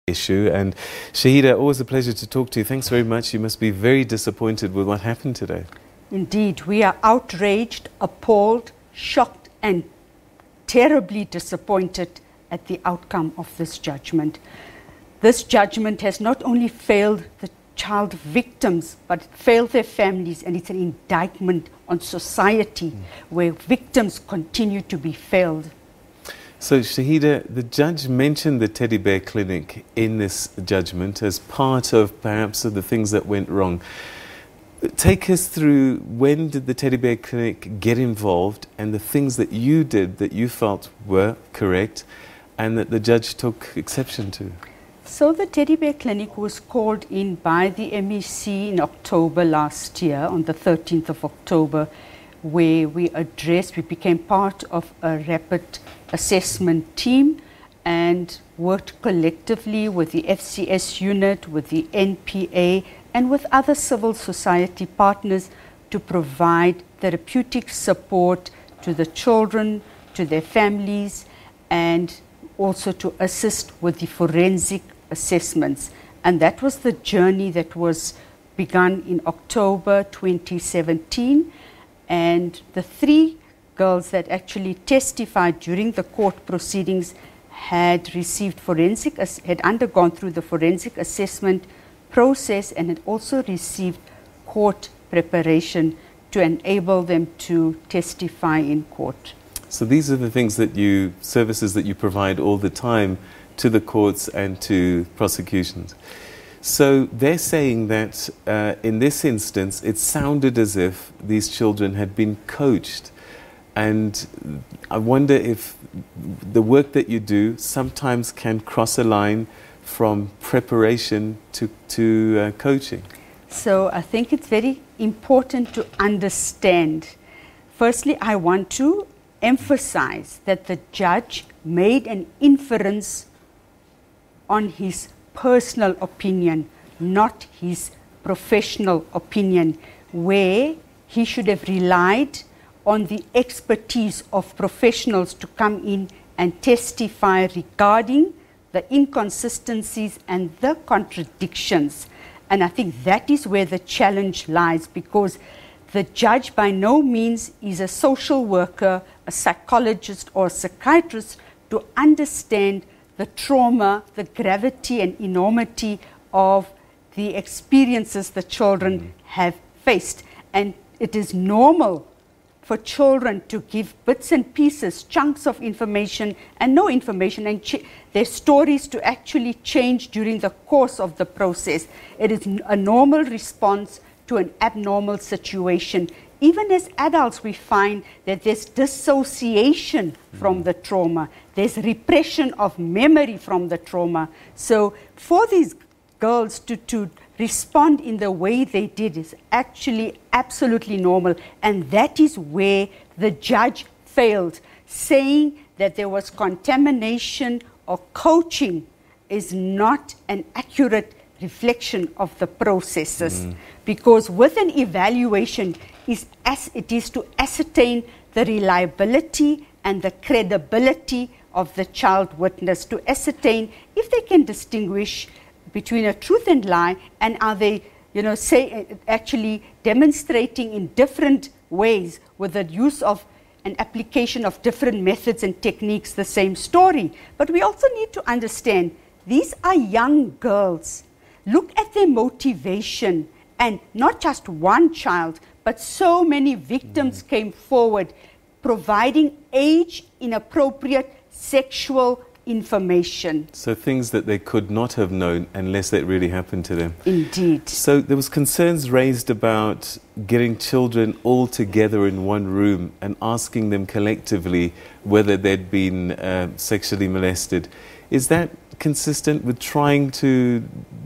issue. And Shaheda, always a pleasure to talk to you. Thanks very much. You must be very disappointed with what happened today. Indeed, we are outraged, appalled, shocked and terribly disappointed at the outcome of this judgment. This judgment has not only failed the child victims, but it failed their families, and it's an indictment on society where victims continue to be failed. So, Shaheda, the judge mentioned the teddy bear clinic in this judgment as part of perhaps of the things that went wrong. Take us through, when did the teddy bear clinic get involved and the things that you did that you felt were correct and that the judge took exception to? So the teddy bear clinic was called in by the MEC in October last year, on the 13th of October, where we became part of a rapid assessment team and worked collectively with the FCS unit, with the NPA and with other civil society partners to provide therapeutic support to the children, to their families, and also to assist with the forensic assessments. And that was the journey that was begun in October 2017. And the 3 girls that actually testified during the court proceedings had undergone through the forensic assessment process and had also received court preparation to enable them to testify in court. So these are the things that services that you provide all the time to the courts and to prosecutions. So they're saying that in this instance, it sounded as if these children had been coached. And I wonder if the work that you do sometimes can cross a line from preparation to coaching. So I think it's very important to understand. Firstly, I want to emphasize that the judge made an inference on his personal opinion, not his professional opinion, where he should have relied on the expertise of professionals to come in and testify regarding the inconsistencies and the contradictions. And I think that is where the challenge lies, because the judge by no means is a social worker, a psychologist or a psychiatrist to understand the trauma, the gravity and enormity of the experiences the children have faced. And it is normal for children to give bits and pieces, chunks of information and no information, and their stories to actually change during the course of the process. It is a normal response to an abnormal situation. Even as adults, we find that there's dissociation from the trauma. There's repression of memory from the trauma. So for these girls to respond in the way they did is actually absolutely normal. And that is where the judge failed, saying that there was contamination or coaching is not an accurate reflection of the processes. Because with an evaluation, it is to ascertain the reliability and the credibility of the child witness, to ascertain if they can distinguish between a truth and lie, and are they, actually demonstrating in different ways with the use of an application of different methods and techniques the same story. But we also need to understand these are young girls. Look at their motivation, and not just one child, but so many victims came forward providing age-inappropriate sexual information. So things that they could not have known unless it really happened to them. Indeed. So there was concerns raised about getting children all together in one room and asking them collectively whether they'd been sexually molested. Is that consistent with trying to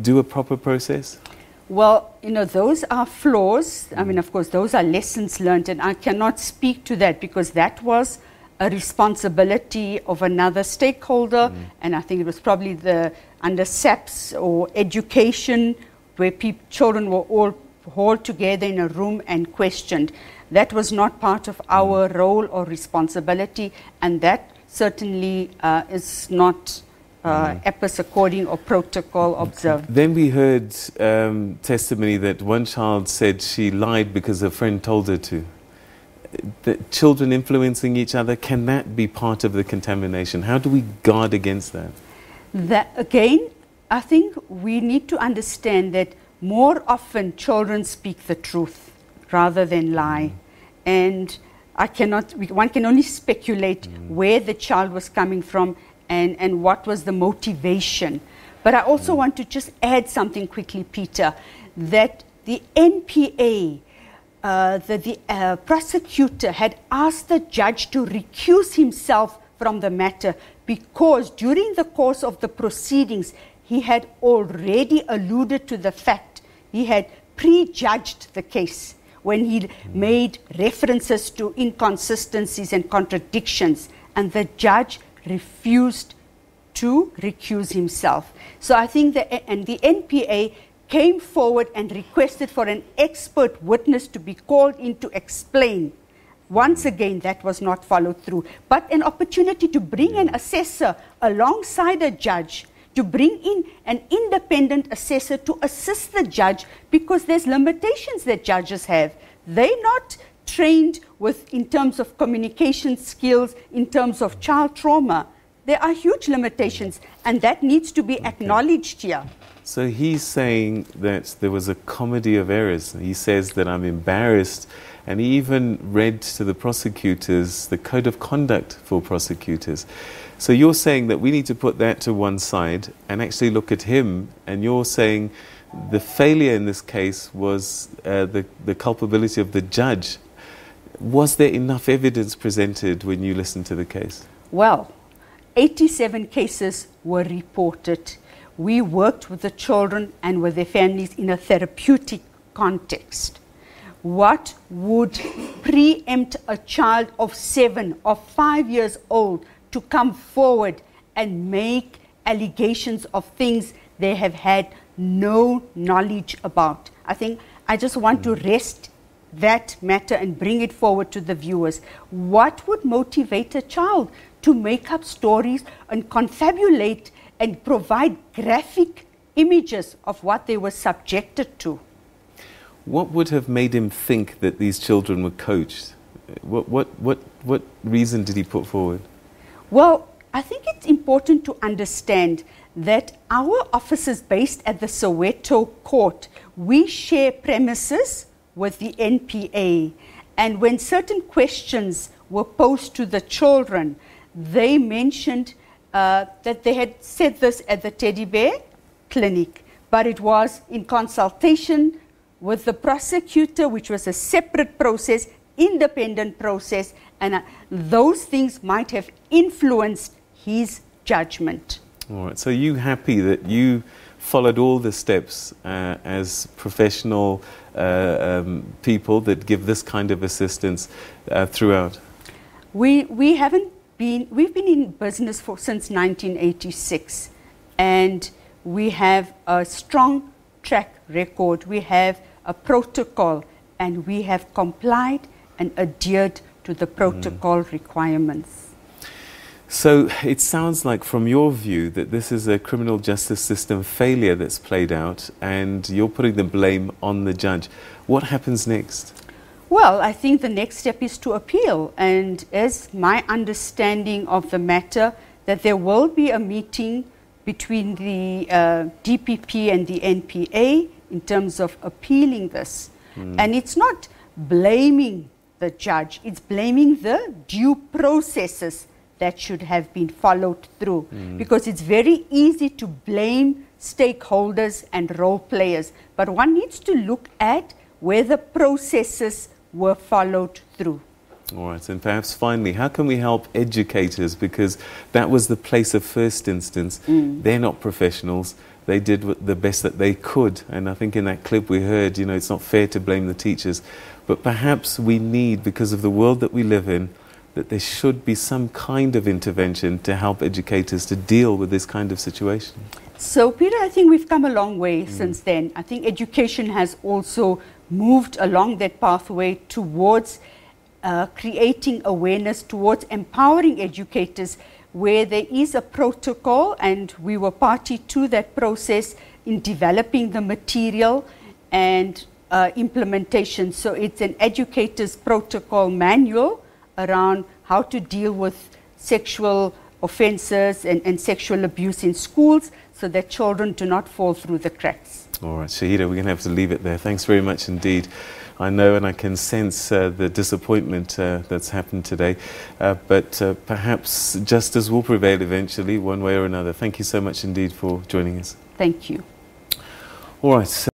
do a proper process? Well, those are flaws. I mean, of course, those are lessons learned, and I cannot speak to that because that was a responsibility of another stakeholder, and I think it was probably under SABC or education, where children were all hauled together in a room and questioned. That was not part of our role or responsibility, and that certainly is not apis according or protocol observed. Then we heard testimony that one child said she lied because a friend told her to. The children influencing each other, can that be part of the contamination? How do we guard against that? That again, I think we need to understand that more often children speak the truth rather than lie. And one can only speculate where the child was coming from and what was the motivation. But I also want to just add something quickly, Peter, that the NPA, the prosecutor had asked the judge to recuse himself from the matter because during the course of the proceedings, he had already alluded to the fact, he had prejudged the case when he made references to inconsistencies and contradictions, and the judge refused to recuse himself. So I think the NPA came forward and requested for an expert witness to be called in to explain. Once again, that was not followed through. But an opportunity to bring an assessor alongside a judge, to bring in an independent assessor to assist the judge, because there's limitations that judges have. They're not trained in terms of communication skills, in terms of child trauma. There are huge limitations, and that needs to be acknowledged here. So he's saying that there was a comedy of errors. He says that I'm embarrassed, and he even read to the prosecutors the code of conduct for prosecutors. So you're saying that we need to put that to one side and actually look at him, and you're saying the failure in this case was the culpability of the judge. Was there enough evidence presented when you listened to the case? Well, 87 cases were reported. We worked with the children and with their families in a therapeutic context. What would preempt a child of 7 or 5 years old to come forward and make allegations of things they have had no knowledge about? I think I just want to rest that matter and bring it forward to the viewers. What would motivate a child to make up stories and confabulate and provide graphic images of what they were subjected to? What would have made him think that these children were coached? What reason did he put forward? Well, I think it's important to understand that our officers based at the Soweto court, we share premises with the NPA. And when certain questions were posed to the children, they mentioned that they had said this at the teddy bear clinic, but it was in consultation with the prosecutor, which was a separate process, independent process, and those things might have influenced his judgment. All right, so you happy that you followed all the steps as professional people that give this kind of assistance throughout? We've been in business since 1986, and we have a strong track record. We have a protocol, and we have complied and adhered to the protocol requirements. So it sounds like, from your view, that this is a criminal justice system failure that's played out, and you're putting the blame on the judge. What happens next? Well, I think the next step is to appeal, and as my understanding of the matter, that there will be a meeting between the DPP and the NPA in terms of appealing this. And it's not blaming the judge, it's blaming the due processes that should have been followed through, because it's very easy to blame stakeholders and role players, but one needs to look at where the processes were followed through. All right, and perhaps finally, how can we help educators? Because that was the place of first instance. They're not professionals. They did the best that they could. And I think in that clip we heard, you know, it's not fair to blame the teachers. But perhaps we need, because of the world that we live in, that there should be some kind of intervention to help educators to deal with this kind of situation. So, Peter, I think we've come a long way since then. I think education has also moved along that pathway towards creating awareness, towards empowering educators where there is a protocol, and we were party to that process in developing the material and implementation. So it's an educator's protocol manual around how to deal with sexual offences and sexual abuse in schools, so that children do not fall through the cracks. All right, Shaheda, we're going to have to leave it there. Thanks very much indeed. I know and I can sense the disappointment that's happened today, but perhaps justice will prevail eventually, one way or another. Thank you so much indeed for joining us. Thank you. All right.